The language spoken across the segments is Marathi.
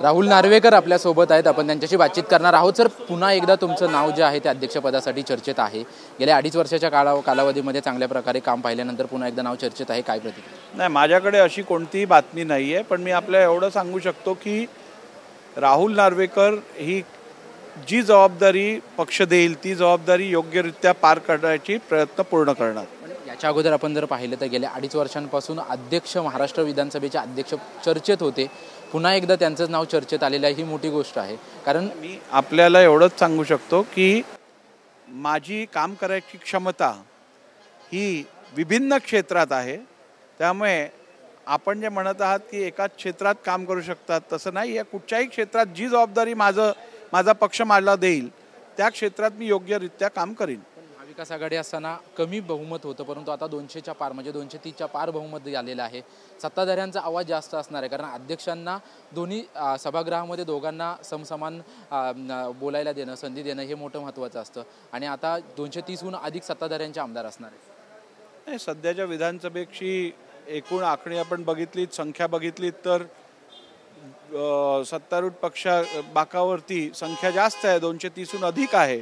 राहुल नार्वेकर आपल्या सोबत आहेत, आपण त्यांच्याशी बातचीत करणार आहोत। सर, पुन्हा एकदा तुमचं नाव जे आहे ते अध्यक्षपदासाठी चर्चेत आहे। गेल्या 2.5 वर्षाच्या कालावधीमध्ये चांगल्या प्रकारे काम पाहिल्यानंतर पुन्हा एकदा नाव चर्चेत आहे, काय प्रतिक्रिया? नाही, माझ्याकडे अशी कोणतीही बातमी नाही आहे, पण मी आपल्याला एवढं सांगू शकतो की राहुल नार्वेकर ही जी जबाबदारी पक्ष देईल ती जबाबदारी योग्यरित्या पार करण्याची प्रयत्न पूर्ण करणार। याच्या अगोदर आपण जर पाहिलं तर गेल्या 2.5 वर्षांपासून अध्यक्ष, महाराष्ट्र विधानसभेचे अध्यक्ष चर्चेत होते, पुन्हा एकदा त्यांचं नाव चर्चेत आलेलं आहे, ही मोठी गोष्ट आहे। कारण मी आपल्याला एवढंच सांगू शकतो की माझी काम करायची क्षमता ही विभिन्न क्षेत्रात आहे, त्यामुळे आपण जे म्हणत आहात की एकाच क्षेत्रात काम करू शकतात तसं नाही। या कुठच्याही क्षेत्रात जी जबाबदारी माझा पक्ष मला देईल त्या क्षेत्रात मी योग्यरित्या काम करीन। महाविकास आघाडी असताना कमी बहुमत होतं, परंतु आता 200च्या पार म्हणजे 230च्या पार बहुमत आलेलं आहे। सत्ताधाऱ्यांचा आवाज जास्त असणार आहे, कारण अध्यक्षांना दोन्ही सभागृहामध्ये दोघांना समसमान बोलायला देणं, संधी देणं हे मोठं महत्त्वाचं असतं। आणि आता 230हून अधिक सत्ताधाऱ्यांचे आमदार असणार आहे। सध्याच्या विधानसभेची एकूण आखणी आपण बघितली, संख्या बघितली तर सत्तारूढ पक्षा बाकावरती संख्या जास्त आहे, 230हून अधिक आहे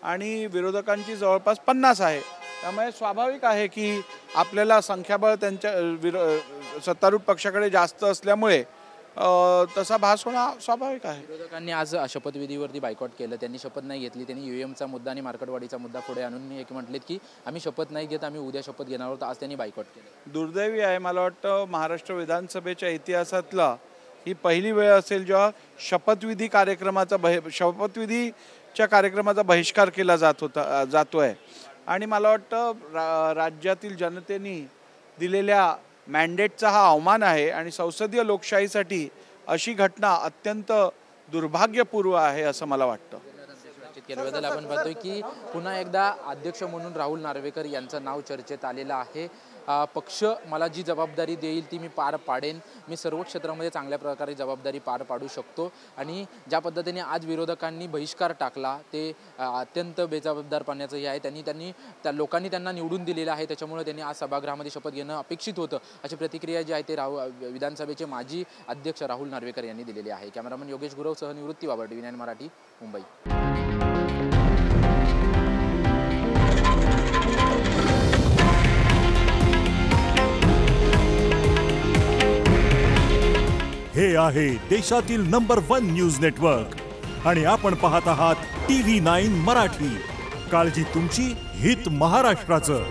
आणि विरोधकांची जवळपास 50 आहे। त्यामुळे स्वाभाविक आहे की आपल्याला संख्याबळ त्यांच्या सत्तारूढ पक्षाकडे जास्त असल्यामुळे तसा भास होणं स्वाभाविक आहे। विरोधकांनी आज शपथविधीवरती बायकॉट केलं, त्यांनी शपथ नाही घेतली, त्यांनी UAMचा मुद्दा आणि मार्केटवाढीचा मुद्दा पुढे आणून एक म्हटलेत की आम्ही शपथ नाही घेत, आम्ही उद्या शपथ घेणार आहोत, आज त्यांनी बायकॉट केलं। दुर्दैवी आहे, मला वाटतं महाराष्ट्र विधानसभेच्या इतिहासातला ही पहिली वेळ असेल जेव्हा शपथविधीच्या कार्यक्रमाचा बहिष्कार केला जातोय आणि मला वाटतं राज्यातील जनतेने दिलेल्या मॅन्डेटचा हा अवमान आहे आणि संसदीय लोकशाहीसाठी अशी घटना अत्यंत दुर्भाग्यपूर्ण आहे असं मला वाटतं। केल्याबद्दल आपण पाहतोय की पुन्हा एकदा अध्यक्ष म्हणून राहुल नार्वेकर यांचं नाव चर्चेत आलेलं आहे। पक्ष मला जी जबाबदारी देईल ती मी पार पाडेन, मी सर्व क्षेत्रामध्ये चांगल्या प्रकारे जबाबदारी पार पाडू शकतो। आणि ज्या पद्धतीने आज विरोधकांनी बहिष्कार टाकला ते अत्यंत बेजबाबदारपणाचं हे आहे। त्या लोकांनी त्यांना निवडून दिलेलं आहे, त्याच्यामुळे त्यांनी आज सभागृहामध्ये शपथ घेणं अपेक्षित होतं, अशी प्रतिक्रिया जी आहे ते विधानसभेचे माजी अध्यक्ष राहुल नार्वेकर यांनी दिलेली आहे। कॅमेरामन योगेश गुरव सह निवृत्ती बाबर, TV9 मराठी, मुंबई। हे आहे देशातील नंबर 1 न्यूज नेटवर्क आणि आपण पाहत आहात TV9 मराठी। काळजी तुमची, हित महाराष्ट्राचं।